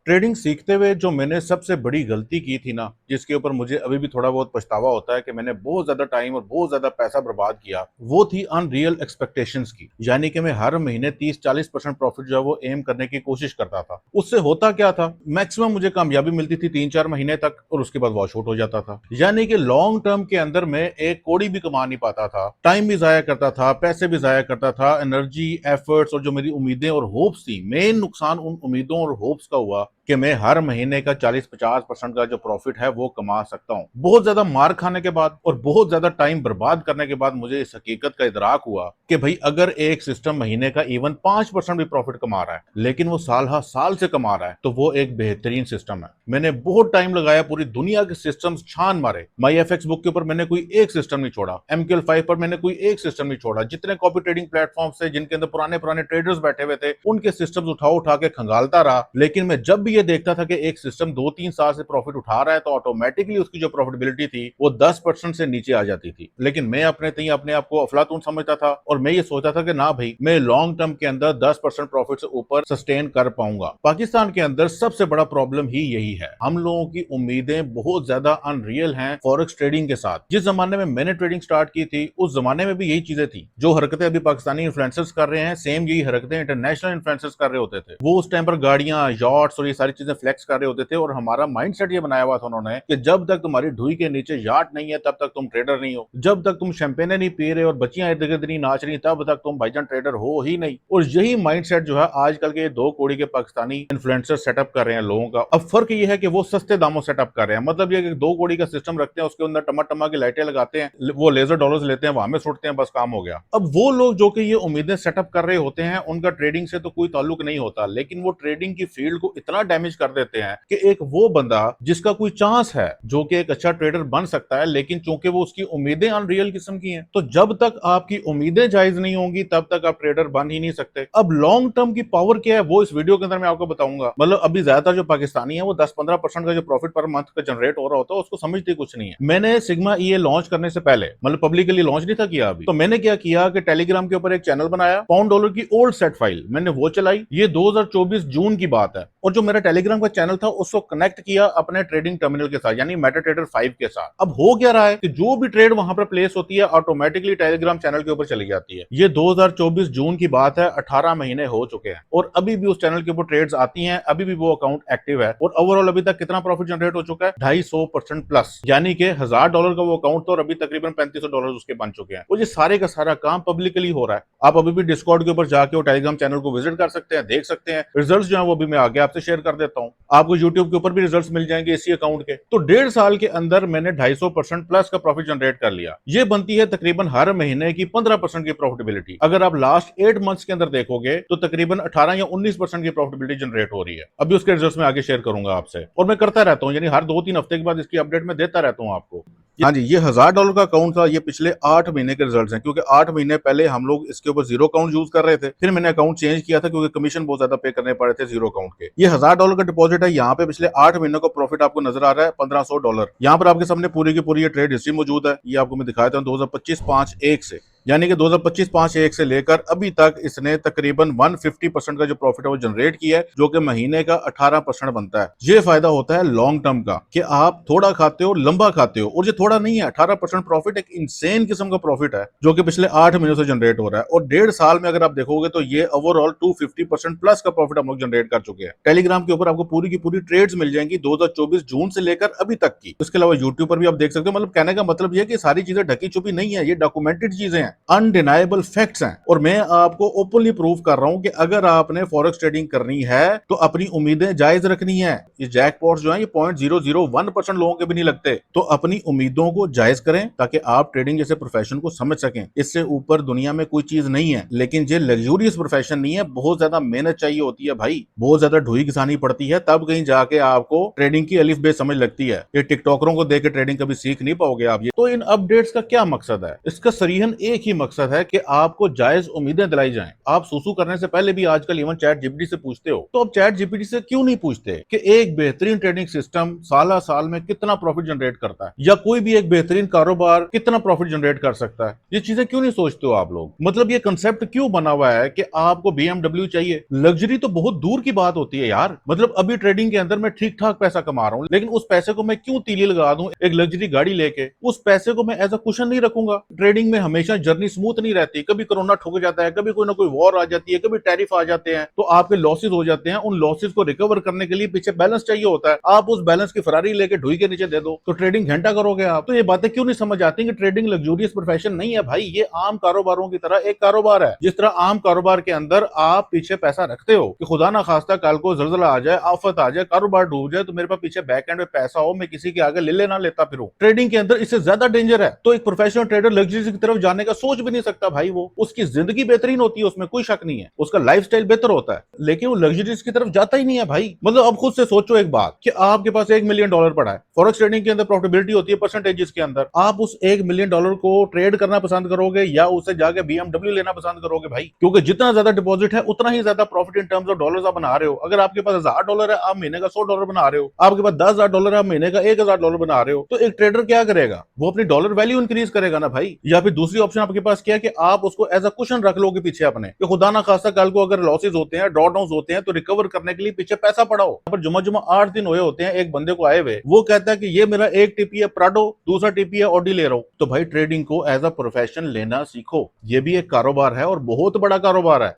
Trading सीखते हुए जो मैंने सबसे बड़ी गलती की थी ना, जिसके ऊपर मुझे अभी भी थोड़ा बहुत पछतावा होता है कि मैंने बहुत ज्यादा टाइम और बहुत ज्यादा पैसा बर्बाद किया, वो थी अनरियल एक्सपेक्टेशंस की। यानी कि मैं हर महीने 30-40% प्रॉफिट जो है वो एम करने की कोशिश करता था। उससे होता क्या था, मैक्सिमम मुझे कामयाबी मिलती थी 3-4 महीने तक और उसके बाद वॉश आउट हो जाता था। यानी कि लॉन्ग टर्म के अंदर मैं एक कौड़ी भी कमा नहीं पाता था, टाइम भी जाया करता था, पैसे भी जाया करता था, एनर्जी, एफर्ट्स और जो मेरी उम्मीदें और होप्स थी। मेन नुकसान उन उम्मीदों और होप्स का हुआ कि मैं हर महीने का 40-50% का जो प्रॉफिट है वो कमा सकता हूं। बहुत ज्यादा मार खाने के बाद और बहुत ज्यादा टाइम बर्बाद करने के बाद मुझे इस हकीकत का इदराक हुआ कि भाई अगर एक सिस्टम महीने का इवन 5% भी प्रॉफिट कमा रहा है लेकिन वो साल हर साल से कमा रहा है तो वो एक बेहतरीन सिस्टम है। मैंने बहुत टाइम लगाया, पूरी दुनिया के सिस्टम्स छान मारे। माई एफ एक्स बुक के ऊपर मैंने कोई एक सिस्टम नहीं छोड़ा, MQL5 पर मैंने कोई एक सिस्टम नहीं छोड़ा। जितने कॉपी ट्रेडिंग प्लेटफॉर्म थे जिनके अंदर पुराने पुराने ट्रेडर्स बैठे हुए थे उनके सिस्टम्स उठा उठा के खंगालता रहा, लेकिन मैं जब भी ये देखता था कि एक सिस्टम 2-3 साल से प्रॉफिट उठा रहा है तो ऑटोमेटिकली उसकी जो प्रॉफिटेबिलिटी थी वो 10% से नीचे आ जाती थी। लेकिन मैं अपने आप को अफलातून समझता था और मैं ये सोचता था कि ना भाई, मैं लॉन्ग टर्म के अंदर 10% प्रॉफिट से ऊपर सस्टेन कर पाऊंगा। पाकिस्तान के अंदर सबसे बड़ा प्रॉब्लम ही यही है, हम लोगों की उम्मीदें बहुत ज्यादा अनरियल हैं फॉरेक्स ट्रेडिंग के साथ। जिस जमाने में मैंने ट्रेडिंग स्टार्ट की थी उस जमाने में भी यही चीजें थी। जो हरकतें अभी पाकिस्तानी इन्फ्लुएंसर्स कर रहे हैं सेम यही हरकतें इंटरनेशनल इन्फ्लुएंसर्स कर रहे होते थे। वो उस टाइम पर गाड़ियां, यॉट्स और ये सारी चीजें फ्लेक्स कर रहे होते थे और हमारा माइंडसेट ये बनाया हुआ था उन्होंने कि जब तक तुम्हारी ढुई के नीचे याट नहीं है तब तक तुम ट्रेडर नहीं हो, जब तक तुम शैंपेने नहीं पी रहे और बच्चियां इर्द गिर्द नहीं नाच रही तब तक तुम भाईजान ट्रेडर हो ही नहीं। और यही माइंडसेट जो है आजकल के 2 कौड़ी के पाकिस्तानी इन्फ्लुएंसर सेटअप कर रहे हैं लोगों का। अब फर्क ये है कि वो सस्ते दामों सेटअप कर रहे हैं, मतलब ये 2 कौड़ी का सिस्टम रखते हैं, उसके अंदर टमा टमा की लाइटें लगाते हैं, वो लेजर डॉलर्स लेते हैं, वहां में सुटते हैं, बस काम हो गया। अब वो लोग जो कि ये उम्मीदें सेटअप कर रहे होते हैं उनका ट्रेडिंग से तो कोई ताल्लुक नहीं होता, लेकिन वो ट्रेडिंग की फील्ड को इतना डैमेज कर देते हैं कि एक वो बंदा जिसका कोई चांस है जो कि एक अच्छा ट्रेडर बन सकता है, लेकिन चूंकि वो उसकी उम्मीदें अनरियल किस्म की हैं, तो जब तक आपकी उम्मीदें जायज नहीं होंगी तब तक आप ट्रेडर बन ही नहीं सकते। अब लॉन्ग टर्म की पावर क्या है वो इस वीडियो के अंदर मैं आपको बताऊंगा। मतलब अभी ज्यादातर जो पाकिस्तानी है वो 10-15% का जो प्रॉफिट पर मंथ का जनरेट हो रहा होता है उसको समझते कुछ नहीं है। मैंने सिग्मा ई लॉन्च करने से पहले, मतलब पब्लिकली लॉन्च नहीं था किया अभी, तो मैंने क्या किया कि टेलीग्राम के ऊपर एक चैनल बनाया, £1 की ओल्ड सेट फाइल मैंने वो चलाई। ये 2024 जून की बात है और जो मेरा टेलीग्राम का चैनल था उसको कनेक्ट किया अपने ट्रेडिंग टर्मिनल के साथ, यानी मेटाट्रेडर 5 के साथ। अब हो क्या रहा है कि जो भी ट्रेड वहां पर प्लेस होती है ऑटोमेटिकली टेलीग्राम चैनल के ऊपर चली जाती है। ये 2024 जून की बात है, 18 महीने हो चुके हैं और अभी भी उस चैनल के ऊपर ट्रेड्स आती हैं, अभी भी वो अकाउंट एक्टिव है और ओवरऑल अभी तक कितना प्रॉफिट जनरेट हो चुका है, 250% प्लस, यानी कि $1000 का वो अकाउंट था और अभी तकरीबन $3500 उसके बन चुके हैं। और ये सारे का सारा काम पब्लिकली हो रहा है। आप अभी भी डिस्कॉर्ड के ऊपर जाके और टेलीग्राम चैनल को विजिट कर सकते हैं, देख सकते हैं। रिजल्ट्स जो है वो भी मैं आगे आपसे शेयर कर देता हूं। आपको यूट्यूब के ऊपर भी रिजल्ट्स मिल जाएंगे इसी अकाउंट के। तो 1.5 साल के अंदर मैंने 250% प्लस का प्रॉफिट जनरेट कर लिया। ये बनती है तकरीबन हर महीने की 15% की प्रॉफिटेबिलिटी। अगर आप लास्ट 8 मंथ्स के अंदर देखोगे तो तकरीबन 18 या 19% की प्रॉफिटेबिलिटी जनरेट हो रही है। अभी उसके रिजल्ट्स में आगे शेयर करूंगा आपसे और मैं करता रहता हूं, यानी हर 2-3 हफ्ते के बाद इसकी अपडेट मैं देता रहता हूं आपको। हाँ जी, ये $1000 का अकाउंट था। ये पिछले 8 महीने के रिजल्ट्स हैं, क्योंकि 8 महीने पहले हम लोग इसके ऊपर जीरो अकाउंट यूज कर रहे थे, फिर मैंने अकाउंट चेंज किया था क्योंकि कमीशन बहुत ज्यादा पे करने पड़े थे जीरो अकाउंट के। ये $1000 का डिपॉजिट है। यहाँ पे पिछले 8 महीनों का प्रॉफिट आपको नजर आ रहा है $1500। यहाँ पर आपके सामने पूरी की पूरी ट्रेड हिस्ट्री मौजूद है। ये आपको मैं दिखाया था 2025-5-1 से, यानी कि 2025-5-1 से लेकर अभी तक इसने तकरीबन 150% का जो प्रॉफिट है वो जनरेट किया है, जो कि महीने का 18% बनता है। ये फायदा होता है लॉन्ग टर्म का कि आप थोड़ा खाते हो लंबा खाते हो, और ये थोड़ा नहीं है, 18% प्रॉफिट एक इंसेन किस्म का प्रॉफिट है जो कि पिछले 8 महीनों से जनरेट हो रहा है। और 1.5 साल में अगर आप देखोगे तो ये ओवरऑल 250% प्लस का प्रॉफिट हम लोग जनरेट कर चुके हैं। टेलीग्राम के ऊपर आपको पूरी की पूरी ट्रेड्स मिल जाएंगी 2024 जून से लेकर अभी तक की। इसके अलावा यूट्यूब पर भी आप देख सकते हो। मतलब कहने का मतलब यह कि सारी चीजें ढकी छुपी नहीं है, ये डॉक्यूमेंटेड चीजें हैं, अनडिनाइबल फैक्ट्स हैं। और मैं आपको ओपनली प्रूव कर रहा हूं कि अगर आपने फॉरेक्स ट्रेडिंग करनी है तो अपनी उम्मीदें जायज रखनी है। ये जैकपॉट्स जो है ये 0.001% लोगों के भी नहीं लगते, तो अपनी उम्मीदों को जायज करें ताकि आप ट्रेडिंग जैसे प्रोफेशन को समझ सकें। इससे ऊपर दुनिया में कोई चीज नहीं है, लेकिन ये लग्जूरियस प्रोफेशन नहीं है। बहुत ज्यादा मेहनत चाहिए होती है भाई, बहुत ज्यादा ढुई घिसानी पड़ती है, तब कहीं जाके आपको ट्रेडिंग की अलिफ बे समझ लगती है। ये टिकटॉकरों को देख के ट्रेडिंग कभी सीख नहीं पाओगे आप। ये तो इन अपडेट्स का क्या मकसद है, इसका सरीहन एक एक ही मकसद है कि आपको जायज उम्मीदें दिलाई जाएं। आप सुसु करने से पहले भी आजकल इवन चैट जीपीटी से पूछते हो, तो अब चैट जीपीटी से क्यों नहीं पूछते कि एक बेहतरीन ट्रेडिंग सिस्टम साला साल में कितना प्रॉफिट जनरेट करता है, या कोई भी एक बेहतरीन कारोबार कितना प्रॉफिट जनरेट कर सकता है। ये चीजें क्यों नहीं सोचते हो आप लोग? मतलब ये कंसेप्ट क्यों बना हुआ है कि आपको बीएमडब्ल्यू चाहिए? लग्जरी तो बहुत दूर की बात होती है यार। मतलब अभी ट्रेडिंग के अंदर मैं ठीक ठाक पैसा कमा रहा हूं, लेकिन उस पैसे को मैं क्यों तीली लगा दूं एक लग्जरी गाड़ी लेके? उस पैसे को मैं एज अ कुशन नहीं रखूंगा। ट्रेडिंग में हमेशा जर्नी स्मूथ नहीं रहती, कभी कोरोना ठुक जाता है, कभी कोई ना कोई वॉर आ जाती है, कभी टैरिफ आ जाते हैं, तो आपके लॉसेस हो जाते हैं। उन लॉसेस को रिकवर करने के लिए पीछे बैलेंस चाहिए होता है। आप उस बैलेंस की फरारी लेके ढुई के नीचे दे दो तो ट्रेडिंग घंटा करोगे आप। तो ये बातें क्यों नहीं समझ आती कि ट्रेडिंग लग्जूरियस प्रोफेशन नहीं है भाई, ये आम कारोबारों की तरह एक कारोबार है। जिस तरह आम कारोबार के अंदर आप पीछे पैसा रखते हो कि खुदा ना खास्ता कल को जलजला आ जाए, आफत आ जाए, कारोबार डूब जाए, तो मेरे पास पीछे बैक एंड में पैसा हो, मैं किसी के आगे ले लेना लेता फिरूं। ट्रेडिंग के अंदर इससे ज्यादा डेंजर है। तो एक प्रोफेशनल ट्रेडर लग्जरी की तरफ जाने का सोच भी नहीं सकता भाई। वो उसकी जिंदगी बेहतरीन होती है, उसमें कोई शक नहीं है, उसका लाइफस्टाइल बेहतर होता है, लेकिन वो लग्जरीज की तरफ जाता ही नहीं है भाई। मतलब अब खुद से सोचो एक बात कि आपके पास $1 मिलियन पड़ा है। फॉरेक्स ट्रेडिंग के अंदर प्रॉफिटेबिलिटी होती है परसेंटेजेस के अंदर। आप उस $1 मिलियन को ट्रेड करना पसंद करोगे या उसे जाके बीएमडब्ल्यू लेना पसंद करोगे भाई? क्योंकि जितना ज्यादा डिपॉजिट है उतना ही ज्यादा profit in terms of dollars आप बना रहे हो। अगर आपके पास $1000 है, आप महीने का $100 बना रहे हो। आपके पास $10,000 है, आप महीने का $1000 बना रहे हो। तो एक ट्रेडर क्या करेगा? वो अपनी डॉलर वैल्यू इंक्रीज करेगा ना भाई। या फिर दूसरी ऑप्शन आपके पास क्या है कि आप उसको एज अ कुशन रख लोगे पीछे अपने, कि खुदा ना खास्ता कल को अगर लॉसेज होते हैं, ड्रॉ डाउन होते हैं, तो रिकवर करने के लिए पीछे पैसा पड़ा हो। पर जुमा जुमा 8 दिन हुए होते हैं एक बंदे को आए हुए, वो कहता है कि ये मेरा एक टीपी है प्राडो, दूसरा टीपी है ऑडी ले रहा हूं। तो भाई ट्रेडिंग को एज अ प्रोफेशन लेना सीखो। ये भी एक कारोबार है और बहुत बड़ा कारोबार है।